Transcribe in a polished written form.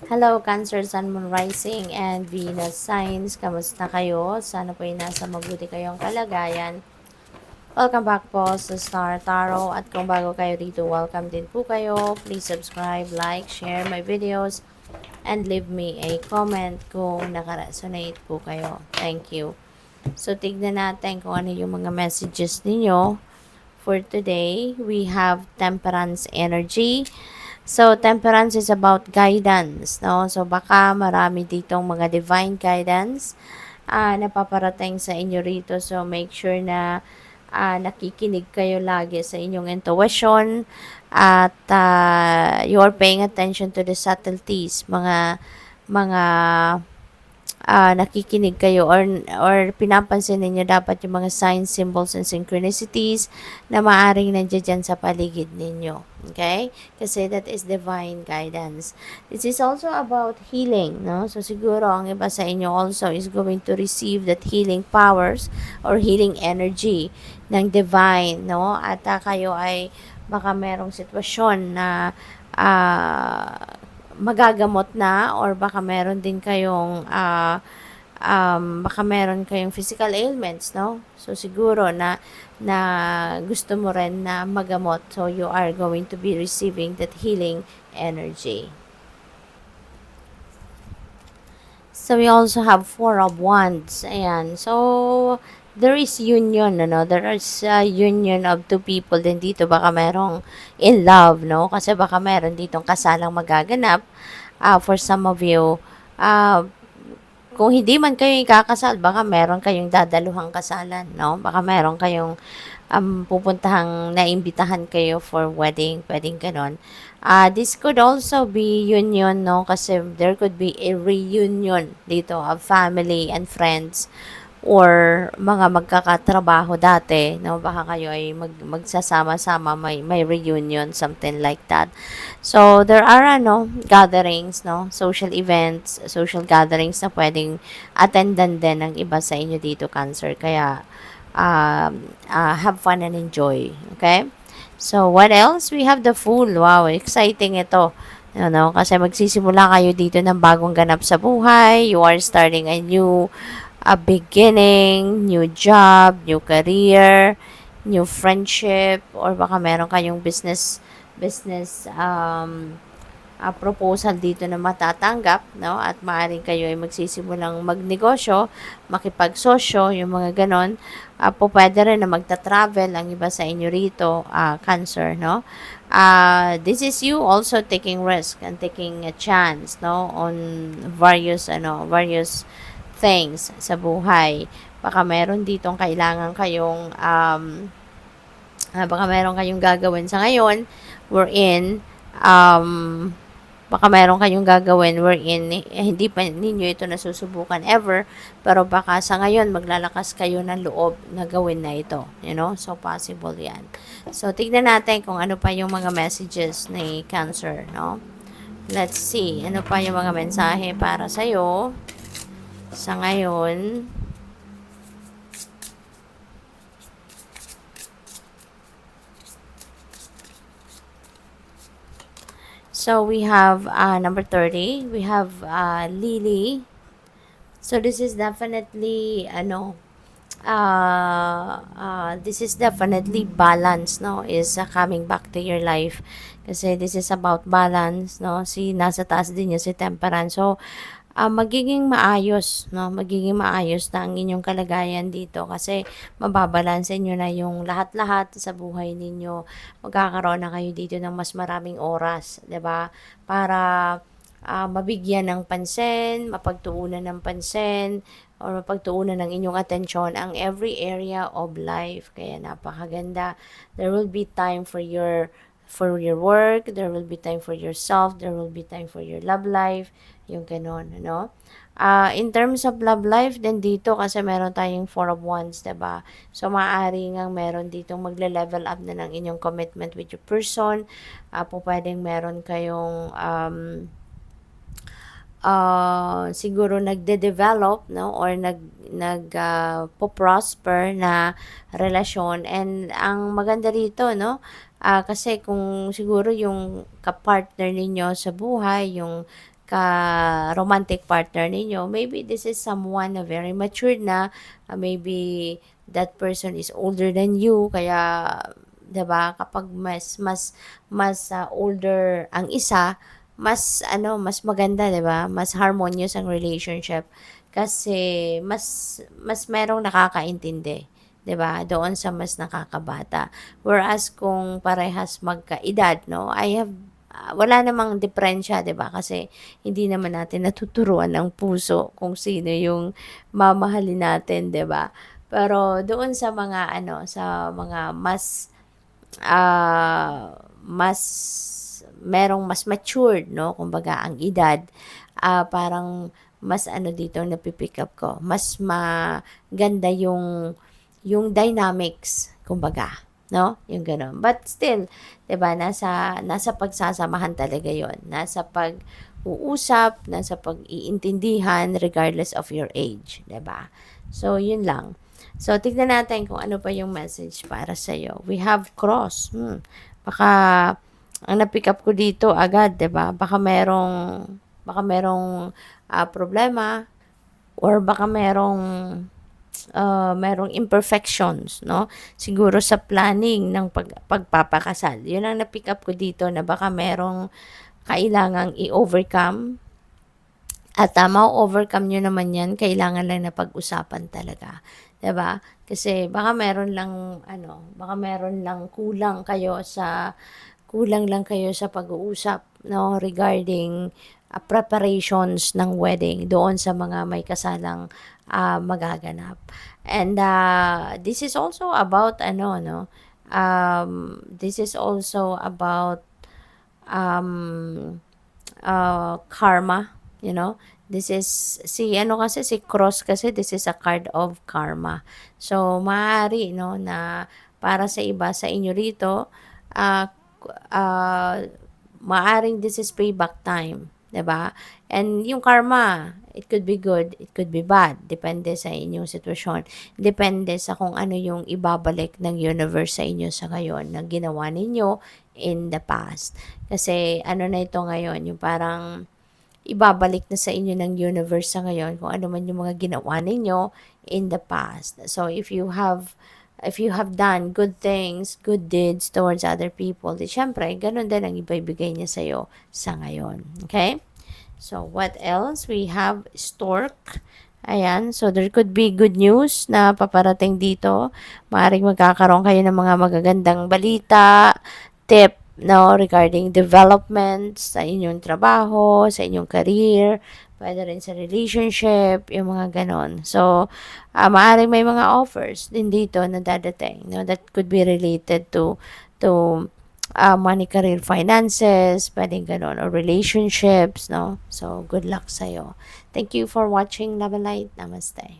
Hello, Cancer, Sun, Moon, Rising, and Venus Signs. Kamusta kayo? Sana po ay nasa mabuti kayong kalagayan. Welcome back po sa Star Tarot. At kung bago kayo dito, welcome din po kayo. Please subscribe, like, share my videos, and leave me a comment kung nakaresonate po kayo. Thank you. So, tignan natin kung ano yung mga messages ninyo. For today, we have Temperance energy. So, temperance is about guidance, no? So, baka marami ditong mga divine guidance na paparating sa inyo rito. So, make sure na nakikinig kayo lagi sa inyong intuition at you are paying attention to the subtleties, mga nakikinig kayo or pinapansin ninyo dapat yung mga signs, symbols, and synchronicities na maaaring nandiyan dyan sa paligid ninyo. Okay? Kasi that is divine guidance. This is also about healing, no? So siguro ang iba sa inyo also is going to receive that healing powers or healing energy ng divine, no? At kayo ay baka merong sitwasyon na magagamot na or baka meron din kayong baka meron kayong physical ailments, no? So siguro na gusto mo rin na magamot. So you are going to be receiving that healing energy. So we also have Four of Wands. Ayan. So there is union, ano? There is a union of two people din dito. Baka merong in love, no? Kasi baka meron ditong kasalang magaganap. For some of you, uh, kung hindi man kayo ikakasal, baka meron kayong dadaluhang kasalan, no? Baka meron kayong pupuntahang naimbitahan kayo for wedding, pwedeng ganon. This could also be union, no? Kasi there could be a reunion dito of family and friends or mga magkakatrabaho dati, no? Baka kayo ay magsasama-sama, may reunion, something like that. So, there are, gatherings, no? Social events, social gatherings na pwedeng attendan din ng iba sa inyo dito, Cancer. Kaya, have fun and enjoy. Okay? So, what else? We have the Fool. Wow, exciting ito. Kasi magsisimula kayo dito ng bagong ganap sa buhay. You are starting a beginning, new job, new career, new friendship, or baka meron kayong business proposal dito na matatanggap, no? At maaaring kayo ay magsisimulang magnegosyo, makipagsosyo, yung mga ganon. Pwede rin na magta-travel ang iba sa inyo rito, Cancer, no? This is you also taking risk and taking a chance, no? On various things sa buhay. Baka meron ditong kailangan kayong baka meron kayong gagawin sa ngayon wherein baka meron kayong gagawin wherein hindi pa ninyo ito nasusubukan ever, pero baka sa ngayon maglalakas kayo ng loob na gawin na ito, so possible yan. So tignan natin kung ano pa yung mga messages ni Cancer, no? Let's see, ano pa yung mga mensahe para sa'yo sa ngayon. So we have number 30, we have Lily. So this is definitely this is definitely balance, no? Is coming back to your life. Kasi this is about balance, no? Nasa taas din niya si Temperance. So magiging maayos, no? Magiging maayos na ang inyong kalagayan dito kasi mababalanse nyo na yung lahat-lahat sa buhay ninyo. Magkakaroon na kayo dito ng mas maraming oras, 'di ba? Para mabigyan ng pansin, mapagtuunan ng pansin, or mapagtuunan ng inyong atensyon ang every area of life. Kaya napakaganda. There will be time for your work, there will be time for yourself, there will be time for your love life, yung ganon, no? In terms of love life, din dito, kasi meron tayong Four of Wands, diba? So, maaari nga meron ditong magle-level up na ng inyong commitment with your person. Pwedeng meron kayong siguro nagde-develop, no, or po-prosper na relasyon. And ang maganda rito, no, kasi kung siguro yung kapartner ninyo sa buhay, yung romantic partner ninyo. Maybe this is someone na very matured na, maybe that person is older than you, kaya 'di ba kapag mas older ang isa, mas maganda 'di ba? Mas harmonious ang relationship kasi mas merong nakakaintindi. 'Di ba? Doon sa mas nakakabata. Whereas kung parehas magkaedad, no, wala namang diferensya, 'di ba? Kasi hindi naman natin natuturuan ng puso kung sino yung mamahalin natin, 'di ba? Pero doon sa mga ano, sa mga mas merong mas matured, no? Kumbaga ang edad, parang mas ano dito napi-pick up ko, mas maganda yung dynamics, kumbaga, no? Yung gano'n. But still, 'di ba, nasa pagsasamahan talaga 'yon. Nasa pag-uusap, nasa pag-iintindihan regardless of your age, 'di ba? So, 'yun lang. So, tignan natin kung ano pa yung message para sa'yo. We have cross. Baka, ang na-pick up ko dito agad, 'di ba? Baka merong problema or baka merong imperfections, no? Siguro sa planning ng pagpapakasal. Yun ang na-pick up ko dito na baka merong kailangang i-overcome. At ma-overcome nyo naman yan, kailangan lang na pag-usapan talaga. 'Di ba? Kasi baka meron lang kulang lang kayo sa pag-uusap, no, regarding preparations ng wedding doon sa mga may kasalang magaganap. And this is also about this is also about um, karma, you know. This is si cross kasi, this is a card of karma. So maaari, no, na para sa iba sa inyo rito, uh, uh, maaring this is payback time, 'di ba? And yung karma, it could be good, it could be bad, depende sa inyong sitwasyon. Depende sa kung ano yung ibabalik ng universe sa inyo sa ngayon na ginawa ninyo in the past. Kasi ano na ito ngayon, yung parang ibabalik na sa inyo ng universe sa ngayon kung ano man yung mga ginawa ninyo in the past. So if you have done good things, good deeds towards other people, di syempre, ganun din ang ibibigay niya sa'yo sa ngayon. Okay? So, what else? We have stork. Ayan. So, there could be good news na paparating dito. Maaaring magkakaroon kayo ng mga magagandang balita, tip, no, regarding developments sa inyong trabaho, sa inyong career, pwede rin sa relationship, yung mga ganon. So, maaaring may mga offers din dito na dadating, no, that could be related to money, career, finances, pwedeng ganon, or relationships, no. So, good luck sa'yo. Thank you for watching. Love and light. Namaste.